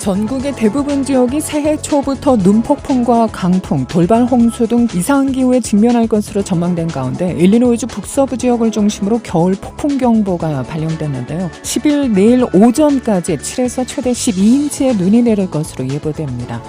전국의 대부분 지역이 새해 초부터 눈폭풍과 강풍, 돌발 홍수 등 이상기후에 직면할 것으로 전망된 가운데 일리노이주 북서부 지역을 중심으로 겨울 폭풍경보가 발령됐는데요. 10일 내일 오전까지 7에서 최대 12인치의 눈이 내릴 것으로 예보됩니다.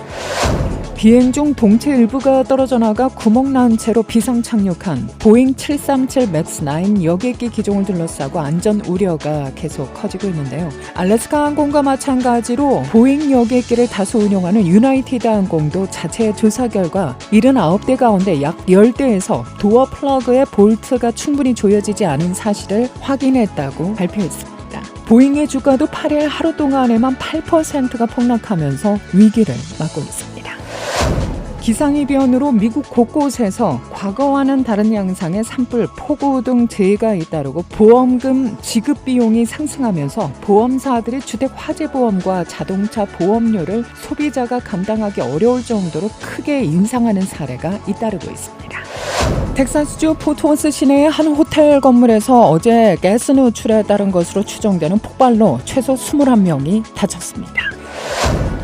비행 중 동체 일부가 떨어져 나가 구멍 난 채로 비상 착륙한 보잉 737 맥스 9 여객기 기종을 둘러싸고 안전 우려가 계속 커지고 있는데요. 알래스카 항공과 마찬가지로 보잉 여객기를 다수 운용하는 유나이티드 항공도 자체 조사 결과 79대 가운데 약 10대에서 도어 플러그의 볼트가 충분히 조여지지 않은 사실을 확인했다고 발표했습니다. 보잉의 주가도 8일 하루 동안에만 8%가 폭락하면서 위기를 맞고 있습니다. 기상이변으로 미국 곳곳에서 과거와는 다른 양상의 산불, 폭우 등 재해가 잇따르고 보험금 지급 비용이 상승하면서 보험사들이 주택 화재 보험과 자동차 보험료를 소비자가 감당하기 어려울 정도로 크게 인상하는 사례가 잇따르고 있습니다. 텍사스주 포트워스 시내의 한 호텔 건물에서 어제 가스 누출에 따른 것으로 추정되는 폭발로 최소 21명이 다쳤습니다.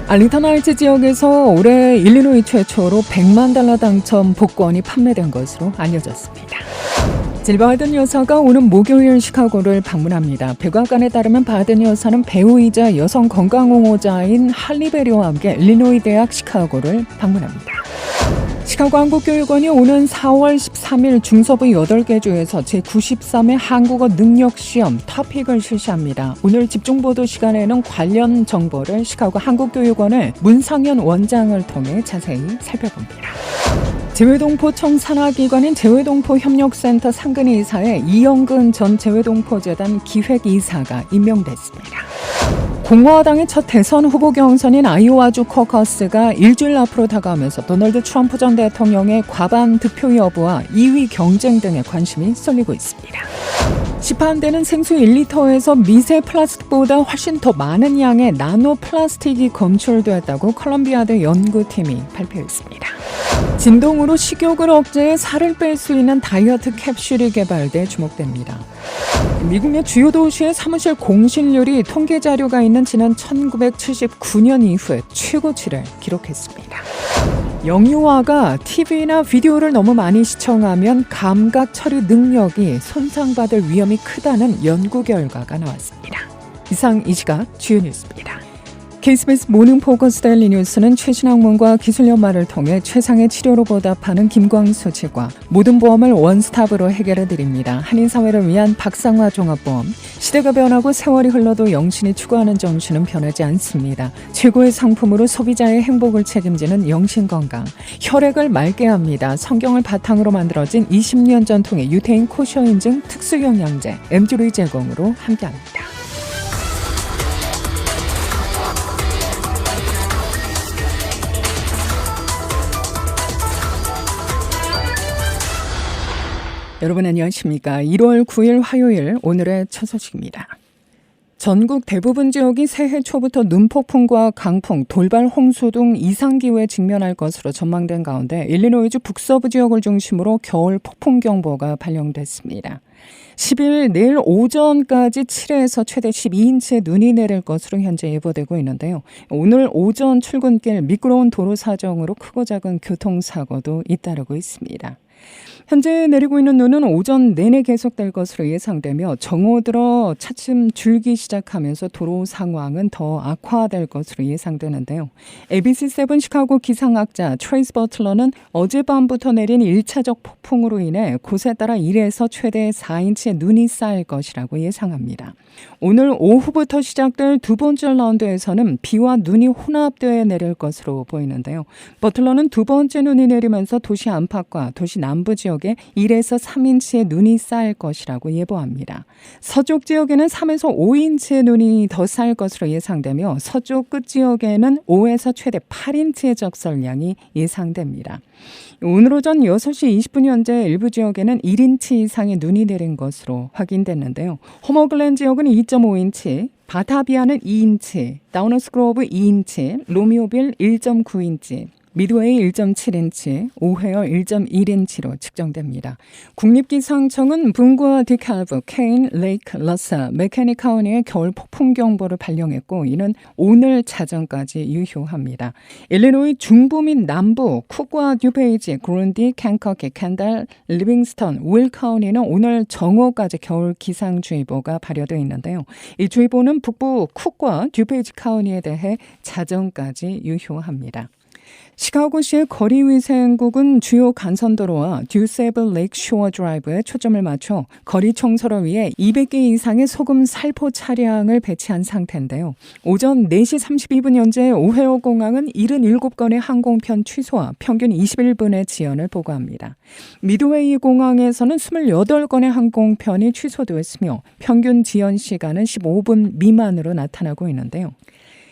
알링턴 하이츠 지역에서 올해 일리노이 최초로 $100만 당첨 복권이 판매된 것으로 알려졌습니다. 질 바이든 여사가 오는 목요일 시카고를 방문합니다. 백악관에 따르면 바이든 여사는 배우이자 여성 건강 옹호자인 할리 베리와 함께 일리노이 대학 시카고를 방문합니다. 시카고 한국교육원이 오는 4월 13일 중서부 8개 주에서 제93회 한국어 능력시험 토픽을 실시합니다. 오늘 집중보도 시간에는 관련 정보를 시카고 한국교육원의 문상현 원장을 통해 자세히 살펴봅니다. 재외동포청 산하기관인 재외동포협력센터 상근이사에 이영근 전 재외동포재단 기획이사가 임명됐습니다. 공화당의 첫 대선 후보 경선인 아이오와주 코커스가 일주일 앞으로 다가오면서 도널드 트럼프 전 대통령의 과반 득표 여부와 2위 경쟁 등에 관심이 쏠리고 있습니다. 시판되는 생수 1리터에서 미세 플라스틱보다 훨씬 더 많은 양의 나노 플라스틱이 검출되었다고 콜롬비아대 연구팀이 발표했습니다. 진동으로 식욕을 억제해 살을 뺄 수 있는 다이어트 캡슐이 개발돼 주목됩니다. 미국 내 주요 도시의 사무실 공실률이 통계 자료가 있는 지난 1979년 이후에 최고치를 기록했습니다. 영유아가 TV나 비디오를 너무 많이 시청하면 감각 처리 능력이 손상받을 위험이 크다는 연구 결과가 나왔습니다. 이상 이 시각 주요 뉴스입니다. KBS 모닝 포커스 데일리 뉴스는 최신 학문과 기술 연마를 통해 최상의 치료로 보답하는 김광수 측과 모든 보험을 원스톱으로 해결해 드립니다. 한인 사회를 위한 박상화 종합보험. 시대가 변하고 세월이 흘러도 영신이 추구하는 정신은 변하지 않습니다. 최고의 상품으로 소비자의 행복을 책임지는 영신건강. 혈액을 맑게 합니다. 성경을 바탕으로 만들어진 20년 전통의 유태인 코셔 인증 특수영양제 엠주리 제공으로 함께합니다. 여러분 안녕하십니까. 1월 9일 화요일 오늘의 첫 소식입니다. 전국 대부분 지역이 새해 초부터 눈폭풍과 강풍, 돌발 홍수 등 이상기후에 직면할 것으로 전망된 가운데 일리노이주 북서부 지역을 중심으로 겨울 폭풍경보가 발령됐습니다. 10일 내일 오전까지 7에서 최대 12인치의 눈이 내릴 것으로 현재 예보되고 있는데요. 오늘 오전 출근길 미끄러운 도로 사정으로 크고 작은 교통사고도 잇따르고 있습니다. 현재 내리고 있는 눈은 오전 내내 계속될 것으로 예상되며 정오 들어 차츰 줄기 시작하면서 도로 상황은 더 악화될 것으로 예상되는데요. ABC7 시카고 기상학자 트레이스 버틀러는 어젯밤부터 내린 1차적 폭풍으로 인해 곳에 따라 1에서 최대 4인치의 눈이 쌓일 것이라고 예상합니다. 오늘 오후부터 시작될 두 번째 라운드에서는 비와 눈이 혼합되어 내릴 것으로 보이는데요. 버틀러는 두 번째 눈이 내리면서 도시 안팎과 도시 남부 지역에 1에서 3인치의 눈이 쌓일 것이라고 예보합니다. 서쪽 지역에는 3에서 5인치의 눈이 더 쌓일 것으로 예상되며 서쪽 끝 지역에는 5에서 최대 8인치의 적설량이 예상됩니다. 오늘 오전 6시 20분 현재 일부 지역에는 1인치 이상의 눈이 내린 것으로 확인됐는데요. 호머글랜 지역은 2.5인치, 바타비아는 2인치, 다우너스 그로브 2인치, 로미오빌 1.9인치, 미드웨이 1.7인치, 오헤어 1.1인치로 측정됩니다. 국립기상청은 붕과 디칼브, 케인, 레이크, 러사, 메케니 카운티의 겨울 폭풍 경보를 발령했고 이는 오늘 자정까지 유효합니다. 일리노이 중부 및 남부, 쿡과 뉴페이지, 그룬디, 캔커키, 캔달, 리빙스턴, 윌 카운티는 오늘 정오까지 겨울 기상주의보가 발효되어 있는데요. 이 주의보는 북부 쿡과 뉴페이지 카운티에 대해 자정까지 유효합니다. 시카고시의 거리위생국은 주요 간선도로와 듀세블 레이크 쇼어 드라이브에 초점을 맞춰 거리 청소를 위해 200개 이상의 소금 살포 차량을 배치한 상태인데요. 오전 4시 32분 현재 오헤어 공항은 77건의 항공편 취소와 평균 21분의 지연을 보고합니다. 미드웨이 공항에서는 28건의 항공편이 취소되었으며 평균 지연 시간은 15분 미만으로 나타나고 있는데요.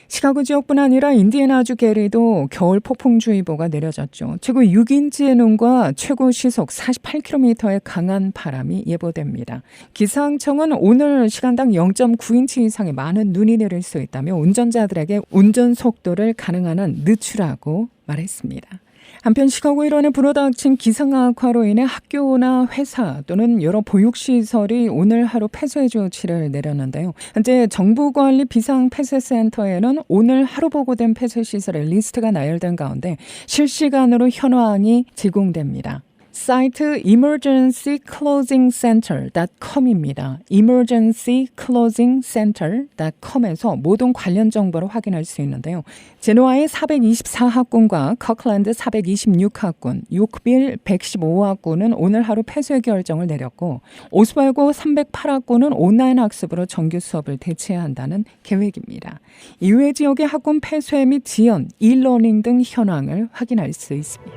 시카고 지역뿐 아니라 인디애나주 게리도 겨울 폭풍주의보가 내려졌죠. 최고 6인치의 눈과 최고 시속 48km의 강한 바람이 예보됩니다. 기상청은 오늘 시간당 0.9인치 이상의 많은 눈이 내릴 수 있다며 운전자들에게 운전 속도를 가능한 한 늦추라고 말했습니다. 한편 시카고 일원에 불어닥친 기상악화로 인해 학교나 회사 또는 여러 보육시설이 오늘 하루 폐쇄 조치를 내렸는데요. 현재 정부관리 비상폐쇄센터에는 오늘 하루 보고된 폐쇄시설의 리스트가 나열된 가운데 실시간으로 현황이 제공됩니다. 사이트 emergencyclosingcenter.com입니다. emergencyclosingcenter.com에서 모든 관련 정보를 확인할 수 있는데요. 제노아의 424학군과 커클랜드 426학군, 요크빌 115학군은 오늘 하루 폐쇄 결정을 내렸고 오스발고 308학군은 온라인 학습으로 정규 수업을 대체해야 한다는 계획입니다. 이외 지역의 학군 폐쇄 및 지연, e-러닝 등 현황을 확인할 수 있습니다.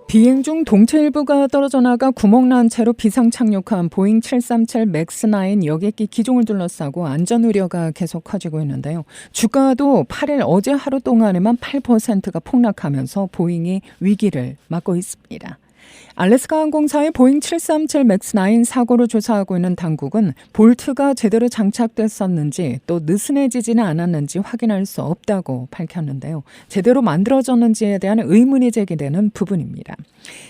비행 중 동체 일부가 떨어져 나가 구멍 난 채로 비상 착륙한 보잉 737 맥스9 여객기 기종을 둘러싸고 안전 우려가 계속 커지고 있는데요. 주가도 8일 어제 하루 동안에만 8%가 폭락하면서 보잉이 위기를 맞고 있습니다. 알래스카 항공사의 보잉 737 맥스9 사고를 조사하고 있는 당국은 볼트가 제대로 장착됐었는지 또 느슨해지지는 않았는지 확인할 수 없다고 밝혔는데요. 제대로 만들어졌는지에 대한 의문이 제기되는 부분입니다.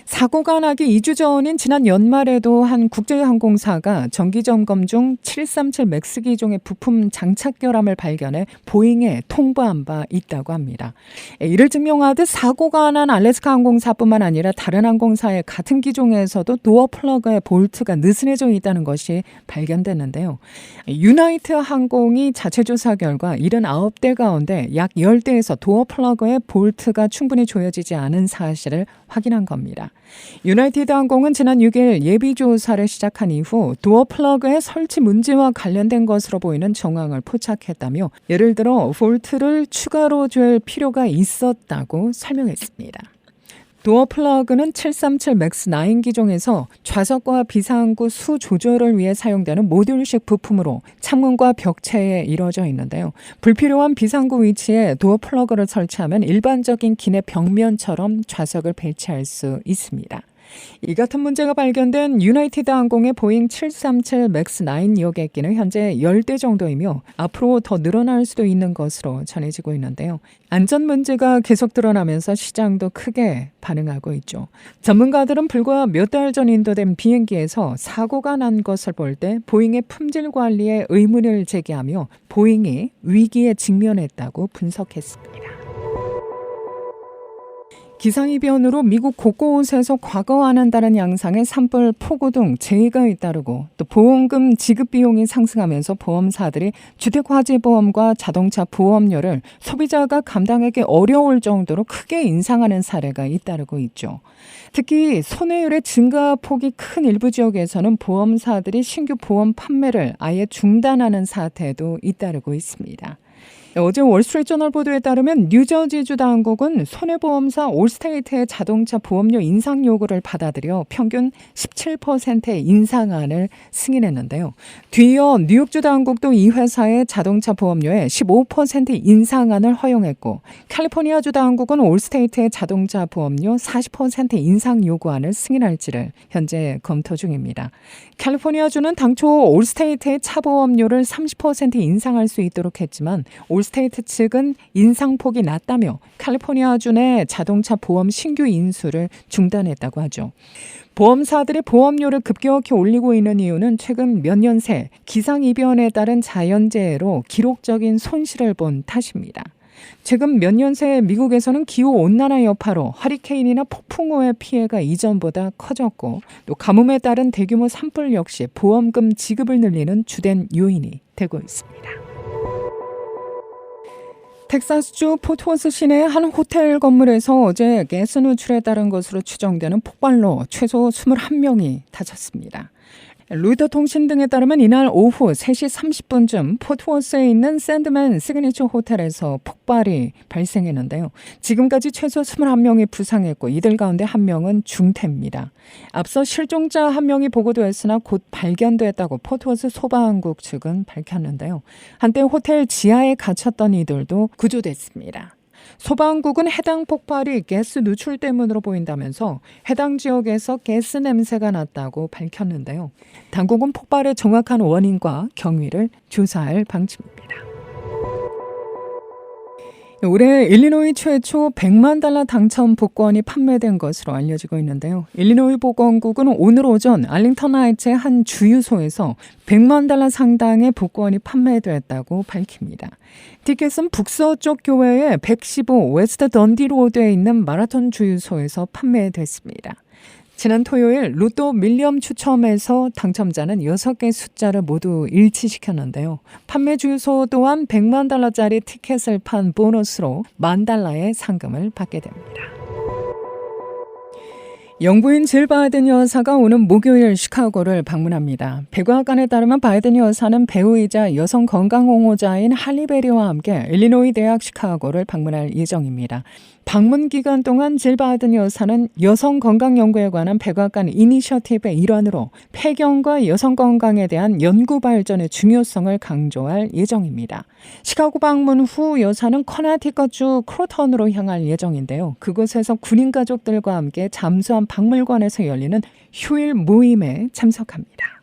사고가 나기 2주 전인 지난 연말에도 한 국제항공사가 정기점검 중 737 맥스 기종의 부품 장착 결함을 발견해 보잉에 통보한 바 있다고 합니다. 이를 증명하듯 사고가 난 알래스카 항공사뿐만 아니라 다른 항공사의 같은 기종에서도 도어 플러그의 볼트가 느슨해져 있다는 것이 발견됐는데요. 유나이트 항공이 자체 조사 결과 79대 가운데 약 10대에서 도어 플러그의 볼트가 충분히 조여지지 않은 사실을 확인한 겁니다. 유나이티드 항공은 지난 6일 예비 조사를 시작한 이후 도어 플러그의 설치 문제와 관련된 것으로 보이는 정황을 포착했다며 예를 들어 볼트를 추가로 줄 필요가 있었다고 설명했습니다. 도어 플러그는 737 맥스9 기종에서 좌석과 비상구 수 조절을 위해 사용되는 모듈식 부품으로 창문과 벽체에 이루어져 있는데요. 불필요한 비상구 위치에 도어 플러그를 설치하면 일반적인 기내 벽면처럼 좌석을 배치할 수 있습니다. 이 같은 문제가 발견된 유나이티드 항공의 보잉 737 맥스9 여객기는 현재 10대 정도이며 앞으로 더 늘어날 수도 있는 것으로 전해지고 있는데요. 안전 문제가 계속 드러나면서 시장도 크게 반응하고 있죠. 전문가들은 불과 몇 달 전 인도된 비행기에서 사고가 난 것을 볼 때 보잉의 품질 관리에 의문을 제기하며 보잉이 위기에 직면했다고 분석했습니다. 기상이변으로 미국 곳곳에서 과거와는 양상의 산불, 폭우 등 재해가 잇따르고 또 보험금 지급 비용이 상승하면서 보험사들이 주택화재보험과 자동차 보험료를 소비자가 감당하기 어려울 정도로 크게 인상하는 사례가 잇따르고 있죠. 특히 손해율의 증가폭이 큰 일부 지역에서는 보험사들이 신규 보험 판매를 아예 중단하는 사태도 잇따르고 있습니다. 어제 월스트리트저널 보도에 따르면 뉴저지주 당국은 손해보험사 올스테이트의 자동차 보험료 인상 요구를 받아들여 평균 17%의 인상안을 승인했는데요. 뒤이어 뉴욕주 당국도 이 회사의 자동차 보험료에 15% 인상안을 허용했고 캘리포니아주 당국은 올스테이트의 자동차 보험료 40% 인상 요구안을 승인할지를 현재 검토 중입니다. 캘리포니아주는 당초 올스테이트의 차 보험료를 30% 인상할 수 있도록 했지만 올스테이트 측은 인상폭이 낮다며 캘리포니아주 내 자동차 보험 신규 인수를 중단했다고 하죠. 보험사들이 보험료를 급격히 올리고 있는 이유는 최근 몇 년 새 기상이변에 따른 자연재해로 기록적인 손실을 본 탓입니다. 최근 몇 년 새 미국에서는 기후온난화 여파로 허리케인이나 폭풍우의 피해가 이전보다 커졌고 또 가뭄에 따른 대규모 산불 역시 보험금 지급을 늘리는 주된 요인이 되고 있습니다. 텍사스주 포트워스 시내 한 호텔 건물에서 어제 가스 누출에 따른 것으로 추정되는 폭발로 최소 21명이 다쳤습니다. 로이터 통신 등에 따르면 이날 오후 3시 30분쯤 포트워스에 있는 샌드맨 시그니처 호텔에서 폭발이 발생했는데요. 지금까지 최소 21명이 부상했고 이들 가운데 1명은 중태입니다. 앞서 실종자 1명이 보고됐으나 곧 발견됐다고 포트워스 소방국 측은 밝혔는데요. 한때 호텔 지하에 갇혔던 이들도 구조됐습니다. 소방국은 해당 폭발이 가스 누출 때문으로 보인다면서 해당 지역에서 가스 냄새가 났다고 밝혔는데요. 당국은 폭발의 정확한 원인과 경위를 조사할 방침입니다. 올해 일리노이 최초 $100만 당첨 복권이 판매된 것으로 알려지고 있는데요. 일리노이 보건국은 오늘 오전 알링턴 하이츠의 한 주유소에서 $100만 상당의 복권이 판매됐다고 밝힙니다. 티켓은 북서쪽 교외의 115 웨스트 던디 로드에 있는 마라톤 주유소에서 판매됐습니다. 지난 토요일 로또 밀리엄 추첨에서 당첨자는 6개 숫자를 모두 일치시켰는데요. 판매 주유소 또한 $100만 티켓을 판 보너스로 $10,000의 상금을 받게 됩니다. 영부인 질 바이든 여사가 오는 목요일 시카고를 방문합니다. 백악관에 따르면 바이든 여사는 배우이자 여성 건강 옹호자인 할리 베리와 함께 일리노이 대학 시카고를 방문할 예정입니다. 방문 기간 동안 질 바이든 여사는 여성 건강 연구에 관한 백악관 이니셔티브의 일환으로 폐경과 여성 건강에 대한 연구 발전의 중요성을 강조할 예정입니다. 시카고 방문 후 여사는 커네티컷주 크로턴으로 향할 예정인데요. 그곳에서 군인 가족들과 함께 잠수함 박물관에서 열리는 휴일 모임에 참석합니다.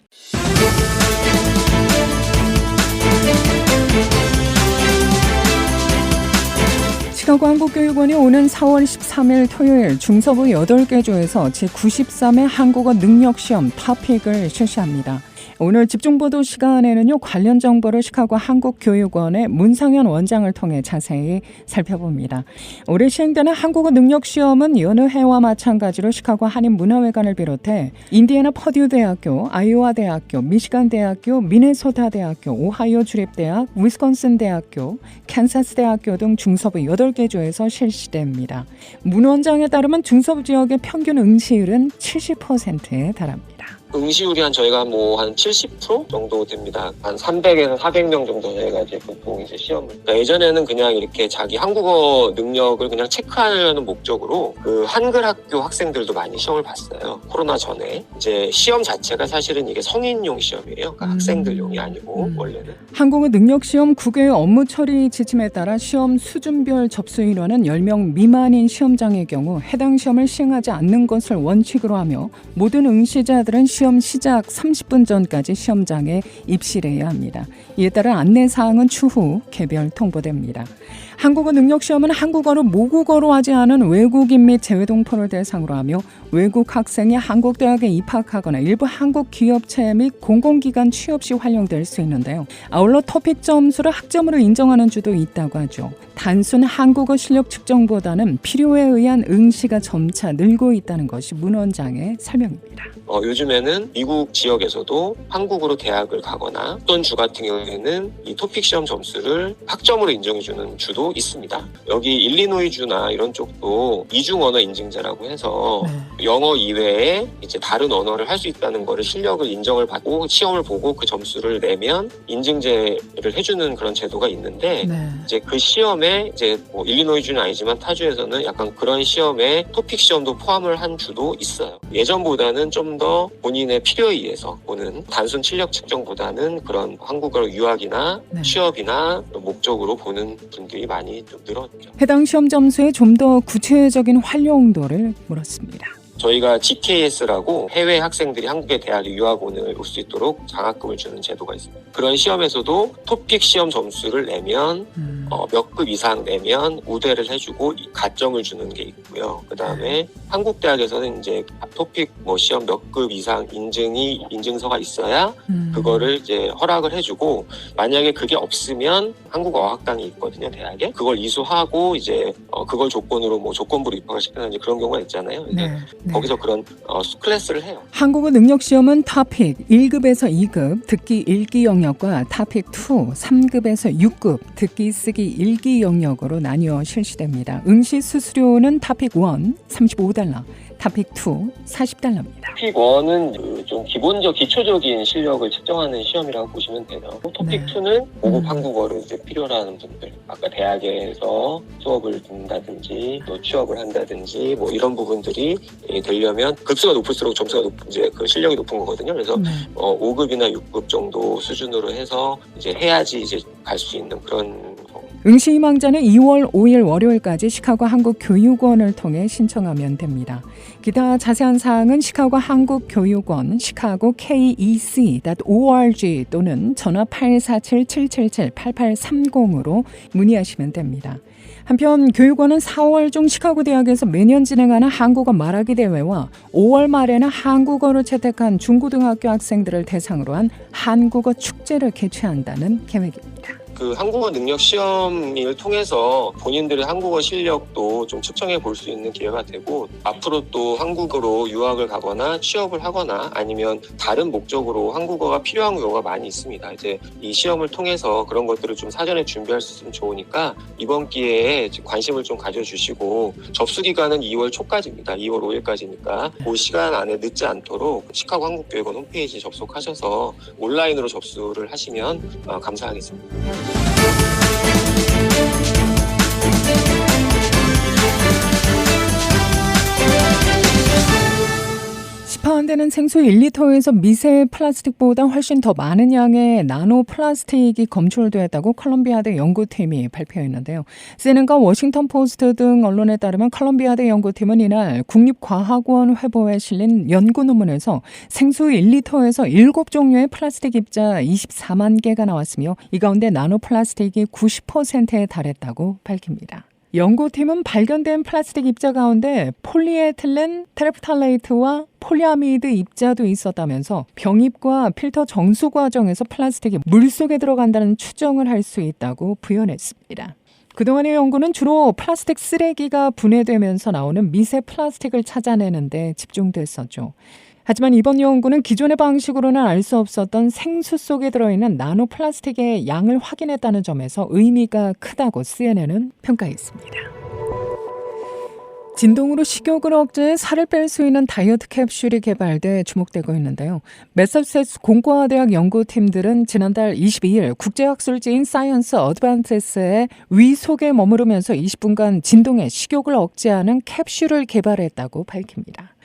시카고 한국교육원이 오는 4월 13일 토요일 중서부 8개 주에서 제93회 한국어 능력시험 토픽을 실시합니다. 오늘 집중보도 시간에는요, 관련 정보를 시카고 한국교육원의 문상현 원장을 통해 자세히 살펴봅니다. 올해 시행되는 한국어 능력시험은 여느 해와 마찬가지로 시카고 한인문화회관을 비롯해 인디애나 퍼듀대학교, 아이오와 대학교, 미시간 대학교, 미네소타 대학교, 오하이오 주립대학, 위스콘신 대학교, 캔사스 대학교 등 중서부 8개 주에서 실시됩니다. 문 원장에 따르면 중서부 지역의 평균 응시율은 70%에 달합니다. 응시율이 저희가 한 70% 정도 됩니다. 한 300에서 400명 정도 저희가 이제 보통 이제 시험을. 그러니까 예전에는 그냥 이렇게 자기 한국어 능력을 그냥 체크하려는 목적으로 그 한글 학교 학생들도 많이 시험을 봤어요. 코로나 전에. 이제 시험 자체가 사실은 이게 성인용 시험이에요. 그러니까 학생들용이 아니고 원래는. 한국어 능력 시험 9개의 업무 처리 지침에 따라 시험 수준별 접수 인원은 10명 미만인 시험장의 경우 해당 시험을 시행하지 않는 것을 원칙으로 하며 모든 응시자들은 시험 시작 30분 전까지 시험장에 입실해야 합니다. 이에 따라 안내사항은 추후 개별 통보됩니다. 한국어 능력시험은 한국어를 모국어로 하지 않은 외국인 및 재외동포를 대상으로 하며 외국 학생이 한국 대학에 입학하거나 일부 한국 기업체 및 공공기관 취업 시 활용될 수 있는데요. 아울러 토픽 점수를 학점으로 인정하는 주도 있다고 하죠. 단순 한국어 실력 측정보다는 필요에 의한 응시가 점차 늘고 있다는 것이 문 원장의 설명입니다. 요즘에는 미국 지역에서도 한국으로 대학을 가거나 어떤 주 같은 경우에는 이 토픽 시험 점수를 학점으로 인정해주는 주도 있습니다. 여기 일리노이주나 이런 쪽도 이중 언어 인증제라고 해서 영어 이외에 이제 다른 언어를 할 수 있다는 거를 실력을 인정을 받고 시험을 보고 그 점수를 내면 인증제를 해주는 그런 제도가 있는데 이제 그 시험에 이제 일리노이주는 아니지만 타주에서는 약간 그런 시험에 토픽 시험도 포함을 한 주도 있어요. 예전보다는 좀 더 본인의 필요에 의해서 보는 단순 실력 측정보다는 그런 한국어 유학이나 취업이나 목적으로 보는 분들이 많이 좀 늘었죠. 해당 시험 점수에 좀 더 구체적인 활용도를 물었습니다. 저희가 GKS라고 해외 학생들이 한국의 대학에 유학원을 올 수 있도록 장학금을 주는 제도가 있습니다. 그런 시험에서도 토픽 시험 점수를 내면 몇 급 이상 내면 우대를 해주고 가점을 주는 게 있고요. 그 다음에 한국 대학에서는 이제 토픽 시험 몇 급 이상 인증서가 있어야 그거를 이제 허락을 해주고, 만약에 그게 없으면 한국 어학당이 있거든요, 대학에. 그걸 이수하고 이제 그걸 조건으로 조건부로 입학을 시키는 그런 경우가 있잖아요. 네. 거기서 그런 클래스를 해요. 한국어 능력시험은 토픽 1급에서 2급 듣기 읽기 영역과 토픽 2 3급에서 6급 듣기 쓰기 읽기 영역으로 나뉘어 실시됩니다. 응시 수수료는 토픽 1 $35, 토픽 2 $40입니다. 토픽 1은 좀 기초적인 실력을 측정하는 시험이라고 보시면 돼요. 토픽 2는 고급 한국어를 이제 필요로 하는 분들, 아까 대학에서 수업을 듣는다든지 또 취업을 한다든지 이런 부분들이 되려면 급수가 높을수록 점수가 이제 그 실력이 높은 거거든요. 그래서 5급이나 6급 정도 수준으로 해서 이제 해야지 이제 갈 수 있는 그런. 응시 희망자는 2월 5일 월요일까지 시카고 한국교육원을 통해 신청하면 됩니다. 기타 자세한 사항은 시카고 한국교육원 시카고 kec.org 또는 전화 847-777-8830으로 문의하시면 됩니다. 한편 교육원은 4월 중 시카고 대학에서 매년 진행하는 한국어 말하기 대회와 5월 말에는 한국어를 채택한 중고등학교 학생들을 대상으로 한 한국어 축제를 개최한다는 계획입니다. 그 한국어 능력 시험을 통해서 본인들의 한국어 실력도 좀 측정해 볼 수 있는 기회가 되고, 앞으로 또 한국으로 유학을 가거나 취업을 하거나 아니면 다른 목적으로 한국어가 필요한 경우가 많이 있습니다. 이제 이 시험을 통해서 그런 것들을 좀 사전에 준비할 수 있으면 좋으니까 이번 기회에 관심을 좀 가져주시고, 접수 기간은 2월 초까지입니다. 2월 5일까지니까 그 시간 안에 늦지 않도록 시카고 한국교육원 홈페이지 접속하셔서 온라인으로 접수를 하시면 감사하겠습니다. 시파한되는 생수 1리터에서 미세 플라스틱보다 훨씬 더 많은 양의 나노 플라스틱이 검출됐다고 컬럼비아대 연구팀이 발표했는데요. CNN과 워싱턴 포스트 등 언론에 따르면 컬럼비아대 연구팀은 이날 국립과학원 회보에 실린 연구 논문에서 생수 1리터에서 7종류의 플라스틱 입자 24만 개가 나왔으며 이 가운데 나노 플라스틱이 90%에 달했다고 밝힙니다. 연구팀은 발견된 플라스틱 입자 가운데 폴리에틸렌 테레프탈레이트와 폴리아미드 입자도 있었다면서 병입과 필터 정수 과정에서 플라스틱이 물속에 들어간다는 추정을 할 수 있다고 부연했습니다. 그동안의 연구는 주로 플라스틱 쓰레기가 분해되면서 나오는 미세 플라스틱을 찾아내는 데 집중됐었죠. 하지만 이번 연구는 기존의 방식으로는 알 수 없었던 생수 속에 들어있는 나노 플라스틱의 양을 확인했다는 점에서 의미가 크다고 CNN은 평가했습니다. 진동으로 식욕을 억제해 살을 뺄 수 있는 다이어트 캡슐이 개발돼 주목되고 있는데요. 매사추세츠 공과대학 연구팀들은 지난달 22일 국제학술지인 사이언스 어드밴티스의 위 속에 머무르면서 20분간 진동에 식욕을 억제하는 캡슐을 개발했다고 밝힙니다.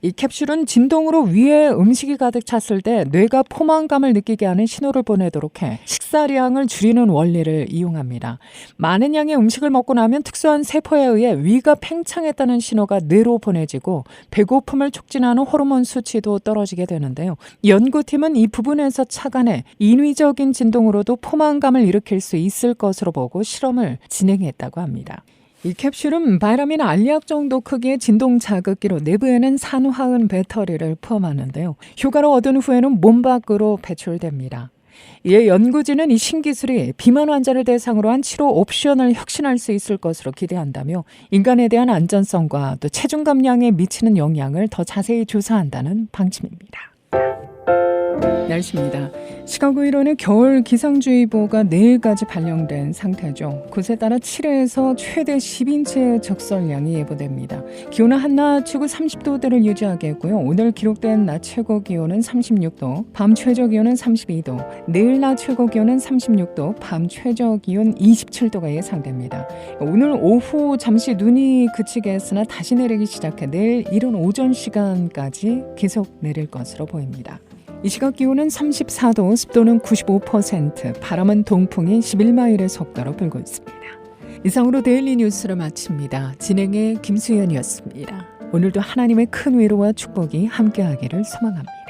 이 캡슐은 진동으로 위에 음식이 가득 찼을 때 뇌가 포만감을 느끼게 하는 신호를 보내도록 해 식사량을 줄이는 원리를 이용합니다. 많은 양의 음식을 먹고 나면 특수한 세포에 의해 위가 팽창했다는 신호가 뇌로 보내지고 배고픔을 촉진하는 호르몬 수치도 떨어지게 되는데요. 연구팀은 이 부분에서 착안해 인위적인 진동으로도 포만감을 일으킬 수 있을 것으로 보고 실험을 진행했다고 합니다. 이 캡슐은 바람이나 알약 정도 크기의 진동 자극기로 내부에는 산화은 배터리를 포함하는데요. 효과를 얻은 후에는 몸 밖으로 배출됩니다. 이에 연구진은 이 신기술이 비만 환자를 대상으로 한 치료 옵션을 혁신할 수 있을 것으로 기대한다며 인간에 대한 안전성과 또 체중 감량에 미치는 영향을 더 자세히 조사한다는 방침입니다. 날씨입니다. 시카고 일원의 겨울 기상주의보가 내일까지 발령된 상태죠. 곳에 따라 7회에서 최대 10인치의 적설량이 예보됩니다. 기온은 한낮 최고 30도대를 유지하겠고요. 오늘 기록된 낮 최고 기온은 36도, 밤 최저 기온은 32도, 내일 낮 최고 기온은 36도, 밤 최저 기온 27도가 예상됩니다. 오늘 오후 잠시 눈이 그치겠으나 다시 내리기 시작해 내일 이른 오전 시간까지 계속 내릴 것으로 보입니다. 이 시각 기온은 34도, 습도는 95%, 바람은 동풍이 11마일의 속도로 불고 있습니다. 이상으로 데일리 뉴스를 마칩니다. 진행의 김수연이었습니다. 오늘도 하나님의 큰 위로와 축복이 함께하기를 소망합니다.